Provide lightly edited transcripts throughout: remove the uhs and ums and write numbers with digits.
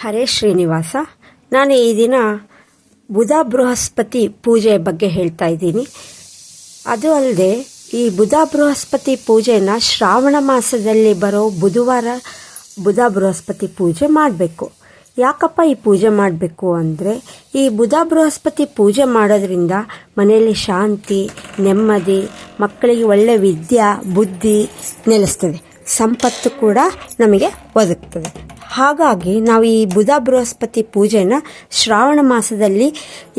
ಹರೇ ಶ್ರೀನಿವಾಸ. ನಾನು ಈ ದಿನ ಬುಧ ಬೃಹಸ್ಪತಿ ಪೂಜೆ ಬಗ್ಗೆ ಹೇಳ್ತಾ ಇದ್ದೀನಿ. ಅದು ಅಲ್ಲದೆ ಈ ಬುಧ ಬೃಹಸ್ಪತಿ ಪೂಜೆನ ಶ್ರಾವಣ ಮಾಸದಲ್ಲಿ ಬರೋ ಬುಧವಾರ ಬುಧ ಬೃಹಸ್ಪತಿ ಪೂಜೆ ಮಾಡಬೇಕು. ಯಾಕಪ್ಪ ಈ ಪೂಜೆ ಮಾಡಬೇಕು ಅಂದರೆ, ಈ ಬುಧ ಬೃಹಸ್ಪತಿ ಪೂಜೆ ಮಾಡೋದ್ರಿಂದ ಮನೆಯಲ್ಲಿ ಶಾಂತಿ, ನೆಮ್ಮದಿ, ಮಕ್ಕಳಿಗೆ ಒಳ್ಳೆಯ ವಿದ್ಯೆ, ಬುದ್ಧಿ ನೆಲೆಸ್ತದೆ, ಸಂಪತ್ತು ಕೂಡ ನಮಗೆ ಒದಗ್ತದೆ. ಹಾಗಾಗಿ ನಾವು ಈ ಬುಧ ಬೃಹಸ್ಪತಿ ಪೂಜೆನ ಶ್ರಾವಣ ಮಾಸದಲ್ಲಿ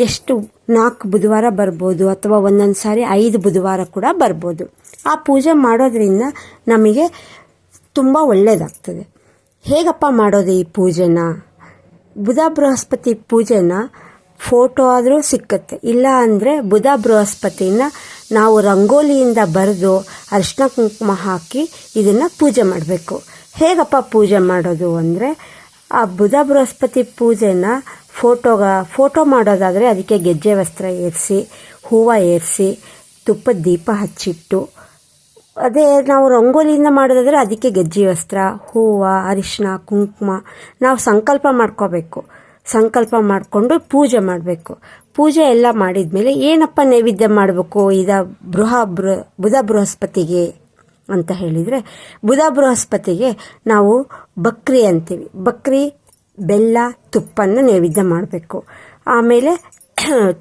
ಎಷ್ಟು 4 ಬುಧವಾರ ಬರ್ಬೋದು, ಅಥವಾ ಒಂದೊಂದು ಸಾರಿ 5 ಬುಧವಾರ ಕೂಡ ಬರ್ಬೋದು. ಆ ಪೂಜೆ ಮಾಡೋದ್ರಿಂದ ನಮಗೆ ತುಂಬ ಒಳ್ಳೆಯದಾಗ್ತದೆ. ಹೇಗಪ್ಪ ಮಾಡೋದು ಈ ಪೂಜೆನ? ಬುಧ ಬೃಹಸ್ಪತಿ ಪೂಜೆನ ಫೋಟೋ ಆದರೂ ಸಿಕ್ಕತ್ತೆ, ಇಲ್ಲ ಅಂದರೆ ಬುಧ ಬೃಹಸ್ಪತಿನ ನಾವು ರಂಗೋಲಿಯಿಂದ ಬರೆದು ಅರಿಶಿನ ಕುಂಕುಮ ಹಾಕಿ ಇದನ್ನು ಪೂಜೆ ಮಾಡಬೇಕು. ಹೇಗಪ್ಪ ಪೂಜೆ ಮಾಡೋದು ಅಂದರೆ, ಆ ಬುಧ ಬೃಹಸ್ಪತಿ ಪೂಜೆನ ಫೋಟೋ ಮಾಡೋದಾದರೆ ಅದಕ್ಕೆ ಗೆಜ್ಜೆ ವಸ್ತ್ರ ಏರಿಸಿ, ಹೂವು ಏರಿಸಿ, ತುಪ್ಪದ ದೀಪ ಹಚ್ಚಿಟ್ಟು, ಅದೇ ನಾವು ರಂಗೋಲಿಯಿಂದ ಮಾಡೋದಾದರೆ ಅದಕ್ಕೆ ಗೆಜ್ಜೆ ವಸ್ತ್ರ, ಹೂವು, ಅರಿಶಿನ ಕುಂಕುಮ ನಾವು ಸಂಕಲ್ಪ ಮಾಡ್ಕೋಬೇಕು. ಸಂಕಲ್ಪ ಮಾಡಿಕೊಂಡು ಪೂಜೆ ಮಾಡಬೇಕು. ಪೂಜೆ ಎಲ್ಲ ಮಾಡಿದ ಮೇಲೆ ಏನಪ್ಪ ನೈವೇದ್ಯ ಮಾಡಬೇಕು ಬುಧ ಬೃಹಸ್ಪತಿಗೆ ಅಂತ ಹೇಳಿದರೆ, ಬುಧ ಬೃಹಸ್ಪತಿಗೆ ನಾವು ಬಕ್ರಿ ಅಂತೀವಿ. ಬಕ್ರಿ, ಬೆಲ್ಲ, ತುಪ್ಪನ್ನು ನೈವೇದ್ಯ ಮಾಡಬೇಕು. ಆಮೇಲೆ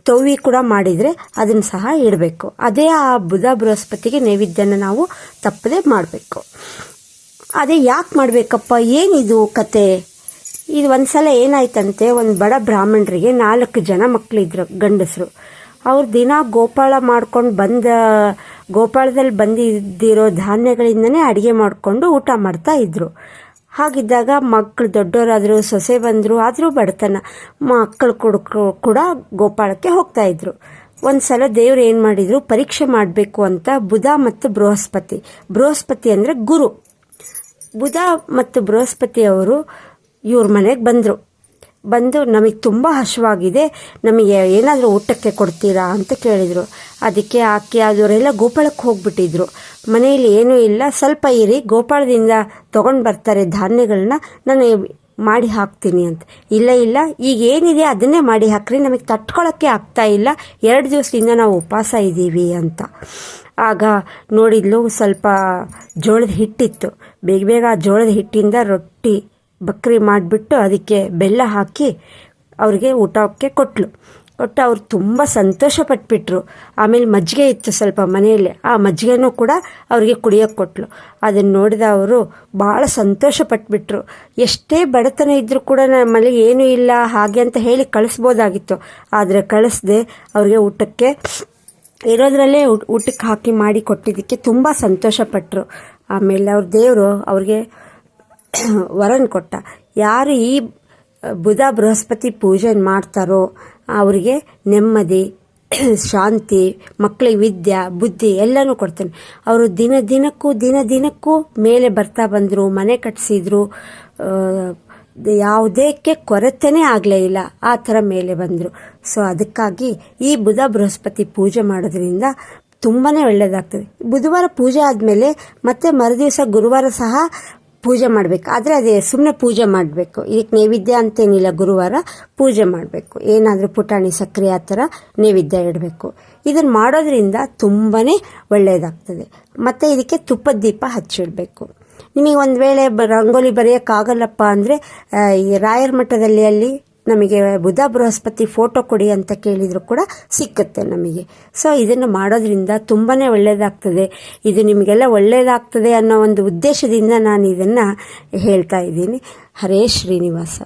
ತವ್ವಿ ಕೂಡ ಮಾಡಿದರೆ ಅದನ್ನು ಸಹ ಇಡಬೇಕು. ಅದೇ ಆ ಬುಧ ಬೃಹಸ್ಪತಿಗೆ ನೈವೇದ್ಯನ ನಾವು ತಪ್ಪದೆ ಮಾಡಬೇಕು. ಅದೇ ಯಾಕೆ ಮಾಡಬೇಕಪ್ಪ, ಏನಿದು ಕತೆ? ಇದು ಒಂದು ಸಲ ಏನಾಯ್ತಂತೆ, ಒಂದು ಬಡ ಬ್ರಾಹ್ಮಣರಿಗೆ 4 ಜನ ಮಕ್ಕಳಿದ್ರು, ಗಂಡಸರು. ಅವ್ರು ದಿನ ಗೋಪಾಳ ಮಾಡ್ಕೊಂಡು ಗೋಪಾಳದಲ್ಲಿ ಬಂದಿದ್ದಿರೋ ಧಾನ್ಯಗಳಿಂದನೇ ಅಡುಗೆ ಮಾಡಿಕೊಂಡು ಊಟ ಮಾಡ್ತಾ ಇದ್ರು. ಹಾಗಿದ್ದಾಗ ಮಕ್ಕಳು ದೊಡ್ಡವರಾದರು, ಸೊಸೆ ಬಂದರು, ಆದರೂ ಬಡತನ, ಮಕ್ಕಳು ಕೂಡ ಗೋಪಾಳಕ್ಕೆ ಹೋಗ್ತಾ ಇದ್ರು. ಒಂದು ಸಲ ದೇವ್ರು ಏನು ಮಾಡಿದರು, ಪರೀಕ್ಷೆ ಮಾಡಬೇಕು ಅಂತ ಬುಧ ಮತ್ತು ಬೃಹಸ್ಪತಿ ಅಂದರೆ ಗುರು, ಬುಧ ಮತ್ತು ಬೃಹಸ್ಪತಿ ಅವರು ಇವ್ರ ಮನೆಗೆ ಬಂದು ನಮಗೆ ತುಂಬ ಹಸಿವಾಗಿದೆ, ನಮಗೆ ಏನಾದರೂ ಊಟಕ್ಕೆ ಕೊಡ್ತೀರಾ ಅಂತ ಕೇಳಿದರು. ಅದಕ್ಕೆ ಅದವರೆಲ್ಲ ಗೋಪಾಳಕ್ಕೆ ಹೋಗ್ಬಿಟ್ಟಿದ್ರು. ಮನೆಯಲ್ಲಿ ಏನೂ ಇಲ್ಲ, ಸ್ವಲ್ಪ ಇರಿ, ಗೋಪಾಳದಿಂದ ತೊಗೊಂಡು ಬರ್ತಾರೆ ಧಾನ್ಯಗಳನ್ನ, ನಾನು ಮಾಡಿ ಹಾಕ್ತೀನಿ ಅಂತ. ಇಲ್ಲ ಈಗ ಏನಿದೆ ಅದನ್ನೇ ಮಾಡಿ ಹಾಕ್ರಿ, ನಮಗೆ ತಟ್ಕೊಳ್ಳೋಕ್ಕೆ ಆಗ್ತಾ ಇಲ್ಲ, 2 ದಿವಸದಿಂದ ನಾವು ಉಪವಾಸ ಇದ್ದೀವಿ ಅಂತ. ಆಗ ನೋಡಿದ್ಲು, ಸ್ವಲ್ಪ ಜೋಳದ ಹಿಟ್ಟಿತ್ತು. ಬೇಗ ಆ ಜೋಳದ ಹಿಟ್ಟಿಂದ ರೊಟ್ಟಿ ಬಕ್ರಿ ಮಾಡಿಬಿಟ್ಟು ಅದಕ್ಕೆ ಬೆಲ್ಲ ಹಾಕಿ ಅವ್ರಿಗೆ ಊಟಕ್ಕೆ ಕೊಟ್ಟು ಅವ್ರು ತುಂಬ ಸಂತೋಷ ಪಟ್ಬಿಟ್ರು. ಆಮೇಲೆ ಮಜ್ಜಿಗೆ ಇತ್ತು ಸ್ವಲ್ಪ ಮನೆಯಲ್ಲಿ, ಆ ಮಜ್ಜಿಗೆನೂ ಕೂಡ ಅವ್ರಿಗೆ ಕುಡಿಯೋಕ್ಕೆ ಕೊಟ್ಟಳು. ಅದನ್ನು ನೋಡಿದ ಅವರು ಭಾಳ ಸಂತೋಷ ಪಟ್ಬಿಟ್ರು. ಎಷ್ಟೇ ಬಡತನ ಇದ್ದರೂ ಕೂಡ ನಮ್ಮಲ್ಲಿ ಏನೂ ಇಲ್ಲ ಹಾಗೆ ಅಂತ ಹೇಳಿ ಕಳಿಸ್ಬೋದಾಗಿತ್ತು, ಆದರೆ ಕಳಿಸ್ದೆ ಅವ್ರಿಗೆ ಊಟಕ್ಕೆ ಇರೋದ್ರಲ್ಲೇ ಊಟಕ್ಕೆ ಹಾಕಿ ಮಾಡಿ ಕೊಟ್ಟಿದ್ದಕ್ಕೆ ತುಂಬ ಸಂತೋಷಪಟ್ಟರು. ಆಮೇಲೆ ಅವ್ರ ದೇವರು ಅವ್ರಿಗೆ ವರನ್ ಕೊಟ್ಟ. ಯಾರು ಈ ಬುಧ ಬೃಹಸ್ಪತಿ ಪೂಜೆ ಮಾಡ್ತಾರೋ ಅವರಿಗೆ ನೆಮ್ಮದಿ, ಶಾಂತಿ, ಮಕ್ಕಳಿಗೆ ವಿದ್ಯೆ, ಬುದ್ಧಿ ಎಲ್ಲನೂ ಕೊಡ್ತಾನೆ. ಅವರು ದಿನದಿನಕ್ಕೂ ಮೇಲೆ ಬರ್ತಾ ಬಂದರು, ಮನೆ ಕಟ್ಟಿಸಿದ್ರು, ಯಾವುದಕ್ಕೆ ಕೊರತೆನೇ ಆಗಲೇ ಇಲ್ಲ, ಆ ಥರ ಮೇಲೆ ಬಂದರು. ಸೊ ಅದಕ್ಕಾಗಿ ಈ ಬುಧ ಬೃಹಸ್ಪತಿ ಪೂಜೆ ಮಾಡೋದ್ರಿಂದ ತುಂಬಾ ಒಳ್ಳೆಯದಾಗ್ತದೆ. ಬುಧವಾರ ಪೂಜೆ ಆದಮೇಲೆ ಮತ್ತೆ ಮರುದಿವಸ ಗುರುವಾರ ಸಹ ಪೂಜೆ ಮಾಡಬೇಕು. ಆದರೆ ಅದೇ ಸುಮ್ಮನೆ ಪೂಜೆ ಮಾಡಬೇಕು, ಇದಕ್ಕೆ ನೈವೇದ್ಯ ಅಂತೇನಿಲ್ಲ. ಗುರುವಾರ ಪೂಜೆ ಮಾಡಬೇಕು, ಏನಾದರೂ ಪುಟಾಣಿ ಸಕ್ಕರೆ ಆ ಥರ ನೈವೇದ್ಯ ಇಡಬೇಕು. ಇದನ್ನು ಮಾಡೋದ್ರಿಂದ ತುಂಬಾ ಒಳ್ಳೆಯದಾಗ್ತದೆ. ಮತ್ತು ಇದಕ್ಕೆ ತುಪ್ಪದ ದೀಪ ಹಚ್ಚಿಡಬೇಕು. ನಿಮಗೆ ಒಂದು ವೇಳೆ ರಂಗೋಲಿ ಬರೆಯೋಕ್ಕಾಗಲ್ಲಪ್ಪ ಅಂದರೆ, ಈ ರಾಯರ ಮಠದಲ್ಲಿ ಅಲ್ಲಿ ನಮಗೆ ಬುಧ ಬೃಹಸ್ಪತಿ ಫೋಟೋ ಕೊಡಿ ಅಂತ ಕೇಳಿದರೂ ಕೂಡ ಸಿಕ್ಕುತ್ತೆ ನಮಗೆ. ಸೊ ಇದನ್ನು ಮಾಡೋದ್ರಿಂದ ತುಂಬಾ ಒಳ್ಳೆಯದಾಗ್ತದೆ. ಇದು ನಿಮಗೆಲ್ಲ ಒಳ್ಳೆಯದಾಗ್ತದೆ ಅನ್ನೋ ಒಂದು ಉದ್ದೇಶದಿಂದ ನಾನು ಇದನ್ನು ಹೇಳ್ತಾ ಇದ್ದೀನಿ. ಹರೇ ಶ್ರೀನಿವಾಸ.